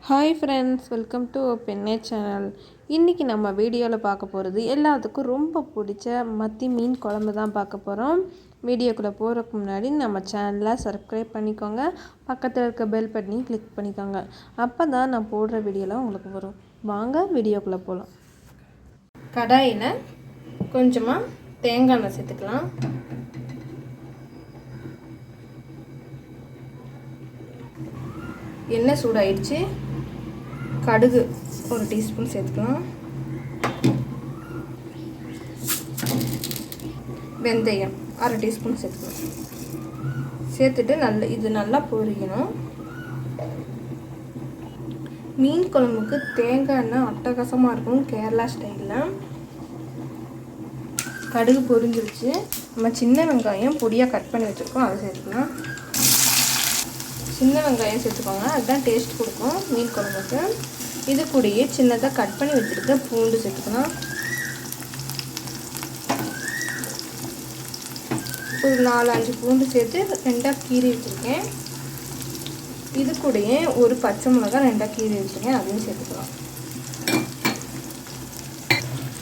Hi friends, welcome to பெண்ணே channel. இன்றைக்கி நம்ம வீடியோவில் பார்க்க போகிறது எல்லாத்துக்கும் ரொம்ப பிடிச்ச மத்தி மீன் குழம்பு தான் பார்க்க போகிறோம். வீடியோக்குள்ளே போகிறதுக்கு முன்னாடி நம்ம சேனலை சப்ஸ்கிரைப் பண்ணிக்கோங்க, பக்கத்தில் இருக்க பெல் பட்டனையும் கிளிக் பண்ணிக்கோங்க. அப்போ தான் நான் போடுற வீடியோலாம் உங்களுக்கு வரும். வாங்க வீடியோக்குள்ளே போகலாம். கடாயில் கொஞ்சமாக தேங்காய் எண்ணெய் சேர்த்துக்கலாம். எண்ணெய் சூடாயிடுச்சு. கடுகு ஒரு டீஸ்பூன் சேர்த்துக்கலாம். வெந்தயம் அரை டீஸ்பூன் சேர்த்துக்கலாம். சேர்த்துட்டு இது நல்லா பொரியணும். மீன் குழம்புக்கு தேங்காய் எண்ணெய் அட்டகாசமாக இருக்கும் கேரளா ஸ்டைலில். கடுகு பொரிஞ்சிருச்சு. நம்ம சின்ன வெங்காயம் பொடியாக கட் பண்ணி வச்சுருக்கோம், அதை சேர்த்துக்கலாம். சின்ன வெங்காயம் சேர்த்துக்கோங்க, அதுதான் டேஸ்ட் கொடுக்கும் மீன் குழம்புக்கு. இது கூடயே சின்னதாக கட் பண்ணி வச்சுருக்க பூண்டு சேர்த்துக்கலாம். ஒரு 4-5 பூண்டு சேர்த்து 2ஆக கீறி வச்சுருக்கேன். இது கூடயே ஒரு பச்சை மிளகாய் 2ஆக கீறி வச்சுருக்கேன், அதையும் சேர்த்துக்கலாம்.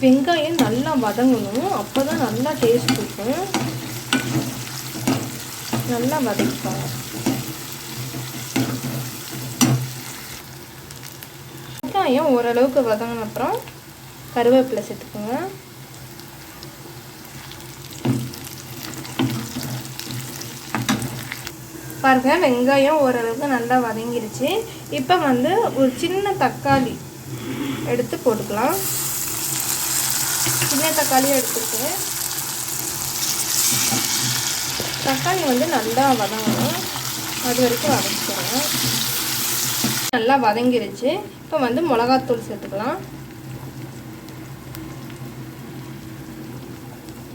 வெங்காயம் நல்லா வதங்கணும், அப்போ தான் நல்லா டேஸ்ட் இருக்கும். நல்லா வதக்கிக்கோங்க. வெங்காயம் ஓரளவுக்கு வதங்கின அப்புறம் கருவேப்பிலை சேர்த்துக்கோங்க. பாருங்க, வெங்காயம் ஓரளவுக்கு நல்லா வதங்கிருச்சு. இப்போ ஒரு சின்ன தக்காளி எடுத்து போட்டுக்கலாம். சின்ன தக்காளியும் எடுத்துட்டு தக்காளி நல்லா வதங்கணும், அது வரைக்கும் வதக்கிக்கோங்க. நல்லா வதங்கிருச்சு. இப்போ மிளகாத்தூள் சேர்த்துக்கலாம்.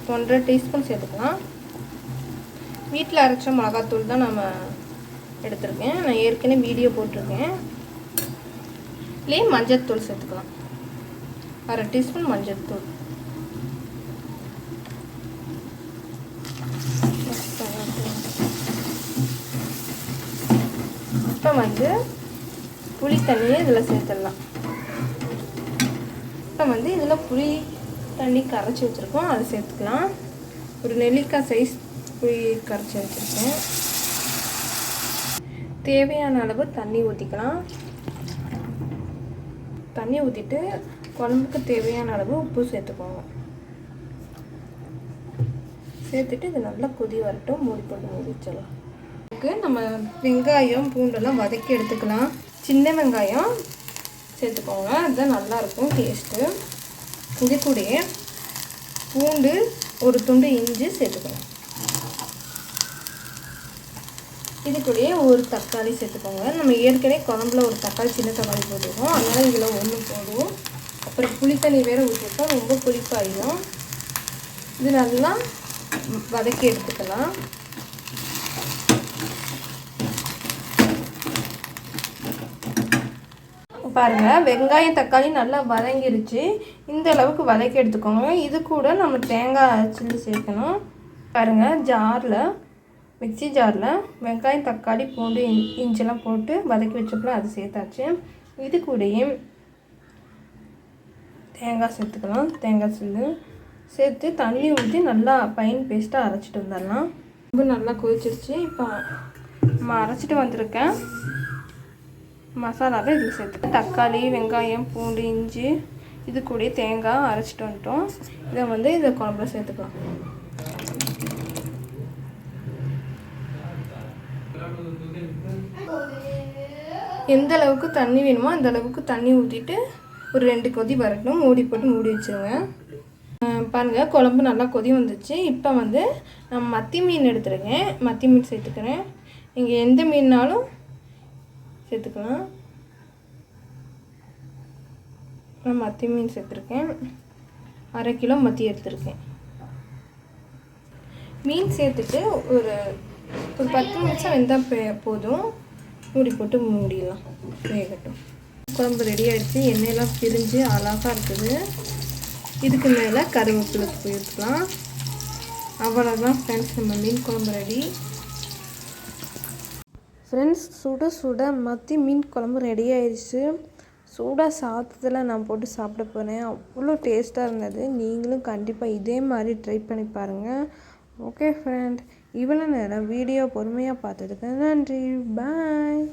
1.5 டீஸ்பூன் சேர்த்துக்கலாம். வீட்டில் அரைச்ச மிளகாத்தூள் தான் நம்ம எடுத்திருக்கேன், நான் ஏற்கனவே வீடியோ போட்டிருக்கேன். இதுலேயே மஞ்சத்தூள் சேர்த்துக்கலாம். அரை டீஸ்பூன் மஞ்சத்தூள். இப்போ புளி தண்ணியை இதில் சேர்த்துடலாம். இப்போ இதில் புளி தண்ணி கரைச்சி வச்சுருக்கோம், அதை சேர்த்துக்கலாம். ஒரு நெல்லிக்காய் சைஸ் புளி கரைச்சி வச்சுருக்கேன். தேவையான அளவு தண்ணி ஊற்றிக்கலாம். தண்ணி ஊற்றிட்டு குழம்புக்கு தேவையான அளவு உப்பு சேர்த்துக்கோங்க. சேர்த்துட்டு இது நல்லா கொதி வரட்டும். மூடி போட்டு மூடி வச்சிடலாம். நம்ம வெங்காயம் பூண்டெல்லாம் வதக்கி எடுத்துக்கலாம். சின்ன வெங்காயம் சேர்த்துக்கோங்க, அதுதான் நல்லாயிருக்கும் டேஸ்ட்டு. இது கூடயே பூண்டு ஒரு துண்டு இஞ்சி சேர்த்துக்கோங்க. இது கூடயே ஒரு தக்காளி சேர்த்துக்கோங்க. நம்ம ஏற்கனவே குழம்புல ஒரு தக்காளி சின்ன தக்காளி போட்டுருக்கோம், அதனால் இதில் 1 போதும். அப்புறம் புளித்தண்ணி வேறு ஊற்றிருக்கோம், ரொம்ப புளிப்பாயிடும். இது நல்லா வதக்கி எடுத்துக்கலாம். பாருங்கள், வெங்காயம் தக்காளி நல்லா வதங்கிருச்சு. இந்த அளவுக்கு வதக்கி எடுத்துக்கோங்க. இது கூட நம்ம தேங்காய் சில்லி சேர்க்கணும். பாருங்கள், மிக்ஸி ஜாரில் வெங்காயம் தக்காளி பூண்டு இஞ்செல்லாம் போட்டு வதக்கி வச்சப்பலாம் அது சேர்த்தாச்சு. இது கூடயே தேங்காய் சேர்த்துக்கலாம். தேங்காய் சில்லு சேர்த்து தண்ணி ஊற்றி நல்லா ஃபைன் பேஸ்ட்டாக அரைச்சிட்டு வந்துடலாம். ரொம்ப நல்லா கொதிச்சிருச்சு. இப்போ நம்ம அரைச்சிட்டு வந்திருக்கேன் மசாலாவை இதில் சேர்த்து தக்காளி வெங்காயம் பூண்டு இஞ்சி இது கூட தேங்காய் அரைச்சிட்டு வந்துட்டோம். இதை குழம்புல சேர்த்துக்கலாம். எந்த அளவுக்கு தண்ணி வேணுமோ அந்த அளவுக்கு தண்ணி ஊற்றிட்டு ஒரு 2 கொதி வரட்டும். மூடி போட்டு மூடி வச்சுருங்க. பாருங்கள், குழம்பு நல்லா கொதி வந்துச்சு. இப்போ நான் மத்தி மீன் எடுத்துருக்கேன், மத்தி மீன் சேர்த்துக்கிறேன். நீங்கள் எந்த மீன்னாலும் சேர்த்துக்கலாம். நான் மத்தி மீன் சேர்த்துருக்கேன். 1/2 கிலோ மத்தி எடுத்துருக்கேன். மீன் சேர்த்துட்டு ஒரு 10 நிமிஷம் வெந்தால் போதும். மூடி போட்டு மூடிடலாம், வேகட்டும். குழம்பு ரெடி ஆகிடுச்சு. எண்ணெயெல்லாம் பிரிஞ்சு அழகாக இருக்குது. இதுக்கு மேலே கருவேப்பிலை போயிருக்கலாம். அவ்வளோதான் ஃப்ரெண்ட்ஸ், நம்ம மீன் குழம்பு ரெடி. ஃப்ரெண்ட்ஸ், சுட சுட மத்தி மீன் குழம்பு ரெடி ஆயிடுச்சு. சூடாக சாதத்தில் நான் போட்டு சாப்பிட போகிறேன். அவ்வளோ டேஸ்ட்டாக இருந்தது. நீங்களும் கண்டிப்பாக இதே மாதிரி ட்ரை பண்ணி பாருங்கள். ஓகே ஃப்ரெண்ட், இவ்வளோ நேரம் வீடியோ பொறுமையாக பார்த்ததுக்கு நன்றி. பாய்.